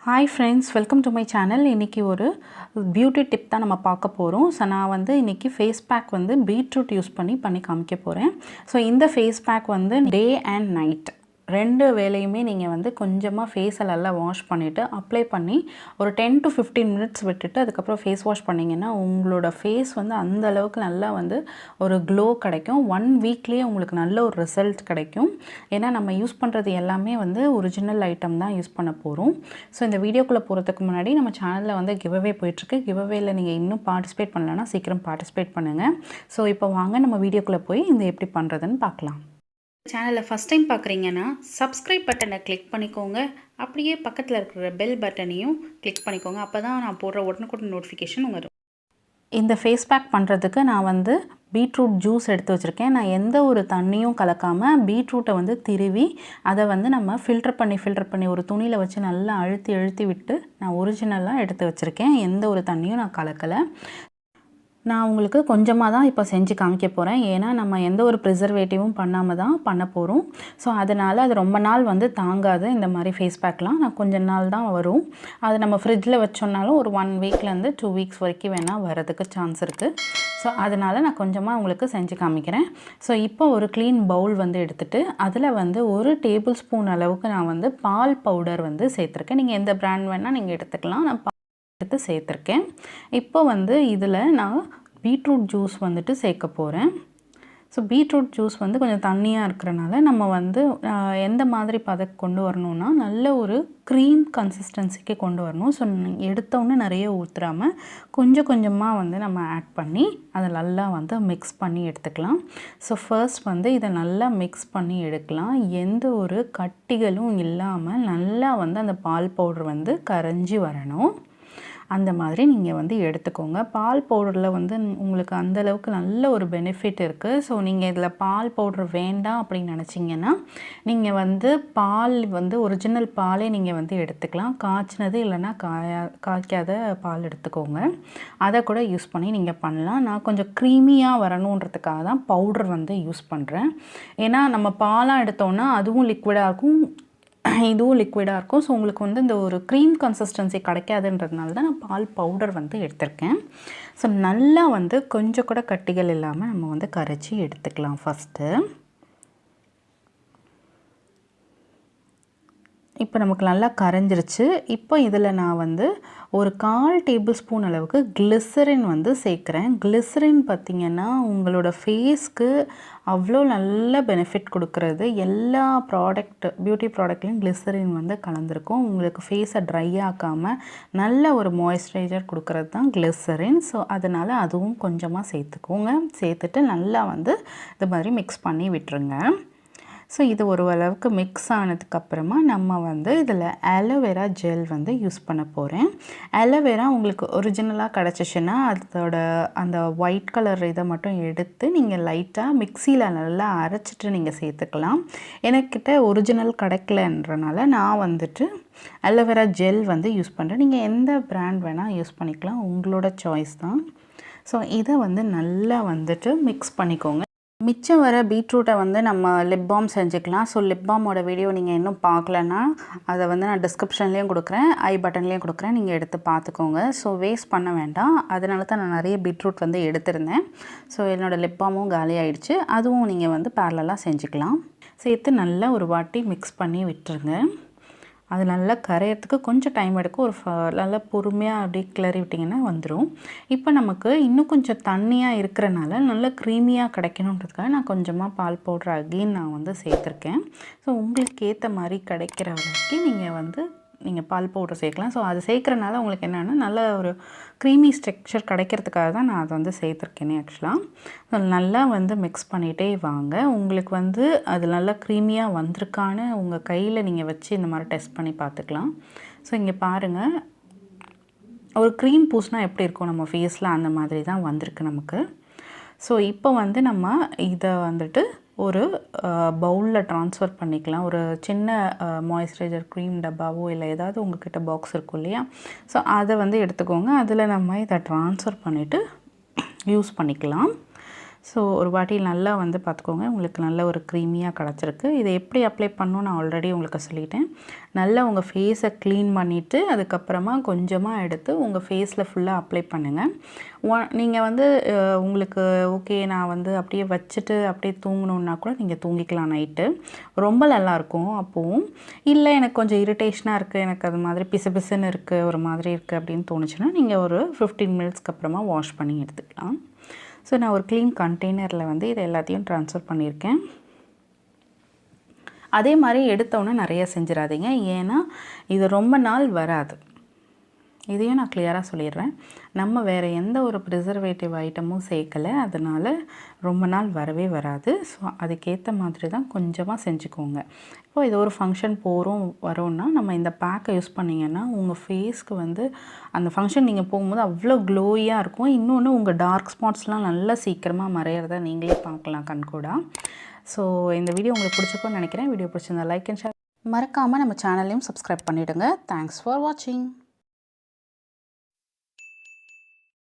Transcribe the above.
Hi friends, welcome to my channel. இன்னைக்கு ஒரு beauty tip தான் நம்ம பார்க்க போறோம். ஸோ நான் வந்து இன்னைக்கு ஃபேஸ் பேக் வந்து பீட்ரூட் யூஸ் பண்ணி காமிக்க போறேன். ஸோ இந்த ஃபேஸ் பேக் வந்து டே அண்ட் நைட் ரெண்டு வேளையுமே நீங்கள் வந்து கொஞ்சமாக ஃபேஸை நல்லா வாஷ் பண்ணிவிட்டு அப்ளை பண்ணி ஒரு 10 to 15 மினிட்ஸ் விட்டுட்டு அதுக்கப்புறம் ஃபேஸ் வாஷ் பண்ணிங்கன்னா உங்களோட ஃபேஸ் வந்து அந்த அளவுக்கு நல்லா வந்து ஒரு க்ளோ கிடைக்கும். 1 வீக்லேயே உங்களுக்கு நல்ல ஒரு ரிசல்ட் கிடைக்கும். ஏன்னா நம்ம யூஸ் பண்ணுறது எல்லாமே வந்து ஒரிஜினல் ஐட்டம் தான் யூஸ் பண்ண போகிறோம். ஸோ இந்த வீடியோக்குள்ளே போகிறதுக்கு முன்னாடி நம்ம சேனலில் வந்து கிவ்அவே போயிட்டுருக்கு. கிவ்அவேயில் நீங்கள் இன்னும் பார்ட்டிசிபேட் பண்ணலன்னா சீக்கிரம் பார்ட்டிசிபேட் பண்ணுங்கள். ஸோ இப்போ வாங்க நம்ம வீடியோக்குள்ளே போய் இந்த எப்படி பண்ணுறதுன்னு பார்க்கலாம். சேனலை ஃபஸ்ட் டைம் பார்க்குறீங்கன்னா சப்ஸ்கிரைப் பட்டனை கிளிக் பண்ணிக்கோங்க. அப்படியே பக்கத்தில் இருக்கிற பெல் பட்டனையும் கிளிக் பண்ணிக்கோங்க. அப்போ தான் நான் போடுற உடனுக்குடன் நோட்டிஃபிகேஷன் வரும். இந்த ஃபேஸ் பேக் பண்ணுறதுக்கு நான் வந்து பீட்ரூட் ஜூஸ் எடுத்து வச்சுருக்கேன். நான் எந்த ஒரு தண்ணியும் கலக்காமல் பீட்ரூட்டை வந்து திருவி அதை வந்து நம்ம ஃபில்டர் பண்ணி ஒரு துணியில் வச்சு நல்லா அழுத்தி விட்டு நான் ஒரிஜினலாக எடுத்து வச்சுருக்கேன். எந்த ஒரு தண்ணியும் நான் கலக்கலை. நான் உங்களுக்கு கொஞ்சமாக தான் இப்போ செஞ்சு காமிக்க போகிறேன். ஏன்னா நம்ம எந்த ஒரு ப்ரிசர்வேட்டிவும் பண்ணாமல் தான் பண்ண போகிறோம். ஸோ அதனால் அது ரொம்ப நாள் வந்து தாங்காது. இந்த மாதிரி ஃபேஸ் பேக்லாம் நான் கொஞ்ச நாள் தான் வரும். அது நம்ம ஃப்ரிட்ஜில் வச்சோன்னாலும் ஒரு 1 வீக்லேருந்து 2 வீக்ஸ் வரைக்கும் வேணால் வரதுக்கு சான்ஸ் இருக்குது. ஸோ அதனால் நான் கொஞ்சமாக உங்களுக்கு செஞ்சு காமிக்கிறேன். ஸோ இப்போ ஒரு க்ளீன் பவுல் வந்து எடுத்துகிட்டு அதில் வந்து 1 டேபிள் ஸ்பூன் அளவுக்கு நான் வந்து பால் பவுடர் வந்து சேர்த்துருக்கேன். நீங்கள் எந்த பிராண்ட் வேணால் நீங்கள் எடுத்துக்கலாம். நான் எடுத்து சேர்த்துருக்கேன். இப்போ வந்து இதில் நான் பீட்ரூட் ஜூஸ் வந்துட்டு சேர்க்க போகிறேன். ஸோ பீட்ரூட் ஜூஸ் வந்து கொஞ்சம் தண்ணியாக இருக்கிறனால நம்ம வந்து எந்த மாதிரி பதக்கு கொண்டு வரணும்னா நல்ல ஒரு க்ரீம் கன்சிஸ்டன்சிக்கு கொண்டு வரணும். ஸோ எடுத்தோன்னே நிறைய ஊற்றுறாமல் கொஞ்சம் கொஞ்சமாக வந்து நம்ம ஆட் பண்ணி அதை நல்லா வந்து மிக்ஸ் பண்ணி எடுத்துக்கலாம். ஸோ ஃபர்ஸ்ட் வந்து இதை நல்லா மிக்ஸ் பண்ணி எடுக்கலாம். எந்த ஒரு கட்டிகளும் இல்லாமல் நல்லா வந்து அந்த பால் பவுடர் வந்து கரைஞ்சி வரணும். அந்த மாதிரி நீங்கள் வந்து எடுத்துக்கோங்க. பால் பவுடரில் வந்து உங்களுக்கு அந்தளவுக்கு நல்ல ஒரு பெனிஃபிட் இருக்குது. ஸோ நீங்கள் இதில் பால் பவுடர் வேண்டாம் அப்படின்னு நினச்சிங்கன்னா நீங்கள் வந்து பால் வந்து ஒரிஜினல் பாலே நீங்கள் வந்து எடுத்துக்கலாம். காய்ச்சினது இல்லைன்னா காய்க்காத பால் எடுத்துக்கோங்க. அதை கூட யூஸ் பண்ணி நீங்கள் பண்ணலாம். நான் கொஞ்சம் க்ரீமியாக வரணுன்றதுக்காக தான் பவுடர் வந்து யூஸ் பண்ணுறேன். ஏன்னா நம்ம பாலாக எடுத்தோன்னா அதுவும் லிக்விடாக இருக்கும், இதுவும் லிக்விடாக இருக்கும். ஸோ உங்களுக்கு வந்து இந்த ஒரு க்ரீம் கன்சிஸ்டன்சி கிடைக்காதுன்றதுனால தான் நான் பால் பவுடர் வந்து எடுத்திருக்கேன். ஸோ நல்லா வந்து கொஞ்சம் கூட கட்டிகள் இல்லாமல் நம்ம வந்து கரைச்சி எடுத்துக்கலாம். ஃபஸ்ட்டு இப்போ நமக்கு நல்லா கரைஞ்சிருச்சு. இப்போ இதில் நான் வந்து ஒரு 1/4 டேபிள் ஸ்பூன் அளவுக்கு கிளிசரின் வந்து சேர்க்குறேன். கிளிசரின் பார்த்திங்கன்னா உங்களோட ஃபேஸ்க்கு அவ்வளோ நல்ல பெனிஃபிட் கொடுக்குறது. எல்லா பியூட்டி ப்ராடக்ட்லேயும் கிளிசரின் வந்து கலந்துருக்கும். உங்களுக்கு ஃபேஸை ட்ரை ஆக்காமல் நல்ல ஒரு மாய்ஸ்சரைசர் கொடுக்குறது தான் கிளிசரின். ஸோ அதனால் அதுவும் கொஞ்சமாக சேர்த்துக்கோங்க. சேர்த்துட்டு நல்லா வந்து இது மாதிரி மிக்ஸ் பண்ணி விட்டுருங்க. ஸோ இது ஒரு அளவுக்கு மிக்ஸ் ஆனதுக்கப்புறமா நம்ம வந்து இதில் ஆலோவேரா ஜெல் வந்து யூஸ் பண்ண போகிறேன். ஆலோவேரா உங்களுக்கு ஒரிஜினலாக கிடச்சிச்சின்னா அதோட அந்த ஒயிட் கலர் இதை மட்டும் எடுத்து நீங்கள் லைட்டாக மிக்சியில் நல்லா அரைச்சிட்டு நீங்கள் சேர்த்துக்கலாம். எனக்கிட்ட ஒரிஜினல் கிடைக்கலன்றனால நான் வந்துட்டு ஆலோவேரா ஜெல் வந்து யூஸ் பண்ணுறேன். நீங்கள் எந்த பிராண்ட் வேணால் யூஸ் பண்ணிக்கலாம், உங்களோட சாய்ஸ் தான். ஸோ இதை வந்து நல்லா வந்துட்டு மிக்ஸ் பண்ணிக்கோங்க. மிச்சம் வர பீட்ரூட்டை வந்து நம்ம லிப் பாம் செஞ்சுக்கலாம். ஸோ லிப் பாமோட வீடியோ நீங்கள் இன்னும் பார்க்கலன்னா அதை வந்து நான் டிஸ்கிரிப்ஷன்லேயும் கொடுக்குறேன், ஐ பட்டன்லேயும் கொடுக்குறேன், நீங்கள் எடுத்து பார்த்துக்கோங்க. ஸோ வேஸ்ட் பண்ண வேண்டாம். அதனால தான் நான் நிறைய பீட்ரூட் வந்து எடுத்திருந்தேன். ஸோ என்னோடய லிப் பாமும் காலி ஆகிடுச்சு. அதுவும் நீங்கள் வந்து பேரலாக செஞ்சுக்கலாம். சேர்த்து நல்லா ஒரு வாட்டி மிக்ஸ் பண்ணி விட்டுருங்க. அது நல்லா கரையிறதுக்கு கொஞ்சம் டைம் எடுக்கும். நல்லா பொறுமையாக அப்படியே கிளறி விட்டிங்கன்னா வந்துடும். இப்போ நமக்கு இன்னும் கொஞ்சம் தண்ணியாக இருக்கிறனால நல்லா க்ரீமியாக கிடைக்கணுன்றதுக்காக நான் கொஞ்சமாக பால் பவுடர் அகெயின் நான் வந்து சேர்த்துருக்கேன். ஸோ உங்களுக்கு ஏற்ற மாதிரி கிடைக்கிற வரைக்கும் நீங்கள் பால் பவுடர் சேர்க்கலாம். ஸோ அது சேர்க்குறனால உங்களுக்கு என்னென்னா நல்ல ஒரு க்ரீமி ஸ்ட்ரக்சர் கிடைக்கிறதுக்காக தான் நான் அதை வந்து சேர்த்துருக்கேனே ஆக்சுவலாக. ஸோ நல்லா வந்து மிக்ஸ் பண்ணிகிட்டே வாங்க. உங்களுக்கு வந்து அது நல்லா க்ரீமியாக வந்திருக்கான்னு உங்கள் கையில் நீங்கள் வச்சு இந்த மாதிரி டெஸ்ட் பண்ணி பார்த்துக்கலாம். ஸோ இங்கே பாருங்கள், ஒரு க்ரீம் பூஸ்னால் எப்படி இருக்கும் நம்ம ஃபேஸில், அந்த மாதிரி தான் வந்திருக்கு நமக்கு. ஸோ இப்போ வந்து நம்ம இதை வந்துட்டு ஒரு பவுலில் ட்ரான்ஸ்ஃபர் பண்ணிக்கலாம். ஒரு சின்ன மாய்ஸ்சரைசர் க்ரீம் டப்பாவோ இல்லை ஏதாவது உங்கள்கிட்ட பாக்ஸ் இருக்கும் இல்லையா, ஸோ அதை வந்து எடுத்துக்கோங்க. அதில் நம்ம இதை ட்ரான்ஸ்ஃபர் பண்ணிவிட்டு யூஸ் பண்ணிக்கலாம். ஸோ ஒரு வாட்டி நல்லா வந்து பார்த்துக்கோங்க, உங்களுக்கு நல்ல ஒரு க்ரீமியாக கிடச்சிருக்கு. இதை எப்படி அப்ளை பண்ணணும் நான் ஆல்ரெடி உங்களுக்கு சொல்லிட்டேன். நல்லா உங்கள் ஃபேஸை க்ளீன் பண்ணிவிட்டு அதுக்கப்புறமா கொஞ்சமாக எடுத்து உங்கள் ஃபேஸில் ஃபுல்லாக அப்ளை பண்ணுங்கள். நீங்கள் வந்து உங்களுக்கு ஓகே நான் வந்து அப்படியே வச்சுட்டு அப்படியே தூங்கணுன்னா கூட நீங்கள் தூங்கிக்கலாம் நைட்டு. ரொம்ப நல்லாயிருக்கும் அப்போவும். இல்லை எனக்கு கொஞ்சம் இரிட்டேஷனாக இருக்குது, எனக்கு அது மாதிரி பிசுபிசுன்னு இருக்குது, ஒரு மாதிரி இருக்குது அப்படின்னு தோணுச்சுன்னா நீங்கள் ஒரு 15 மினிட்ஸ்க்கு அப்புறமா வாஷ் பண்ணி எடுத்துக்கலாம். ஸோ நான் ஒரு க்ளீன் கண்டெய்னரில் வந்து இதை எல்லாத்தையும் ட்ரான்ஸ்ஃபர் பண்ணியிருக்கேன். அதே மாதிரி எடுத்தோன்னே நிறைய செஞ்சிடாதீங்க, ஏன்னா இது ரொம்ப நாள் வராது. இதையும் நான் கிளியராக சொல்லிடுறேன். நம்ம வேறு எந்த ஒரு ப்ரிசர்வேட்டிவ் ஐட்டமும் சேர்க்கலை, அதனால் ரொம்ப நாள் வரவே வராது. ஸோ அதுக்கேற்ற மாதிரி தான் கொஞ்சமாக செஞ்சுக்கோங்க. இப்போது இது ஒரு ஃபங்க்ஷன் வரோன்னா நம்ம இந்த பேக்கை யூஸ் பண்ணிங்கன்னா உங்கள் ஃபேஸ்க்கு வந்து அந்த ஃபங்க்ஷன் நீங்கள் போகும்போது அவ்வளோ க்ளோயாக இருக்கும். இன்னொன்று உங்கள் டார்க் ஸ்பாட்ஸ்லாம் நல்லா சீக்கிரமாக மறையிறத நீங்களே பார்க்கலாம் கண்கூடா. ஸோ இந்த வீடியோ உங்களுக்கு பிடிச்சிருக்கும்னு நினைக்கிறேன். வீடியோ பிடிச்சிருந்தா லைக் அண்ட் ஷேர், மறக்காமல் நம்ம சேனலையும் சப்ஸ்கிரைப் பண்ணிவிடுங்க. தேங்க்ஸ் ஃபார் வாட்சிங்.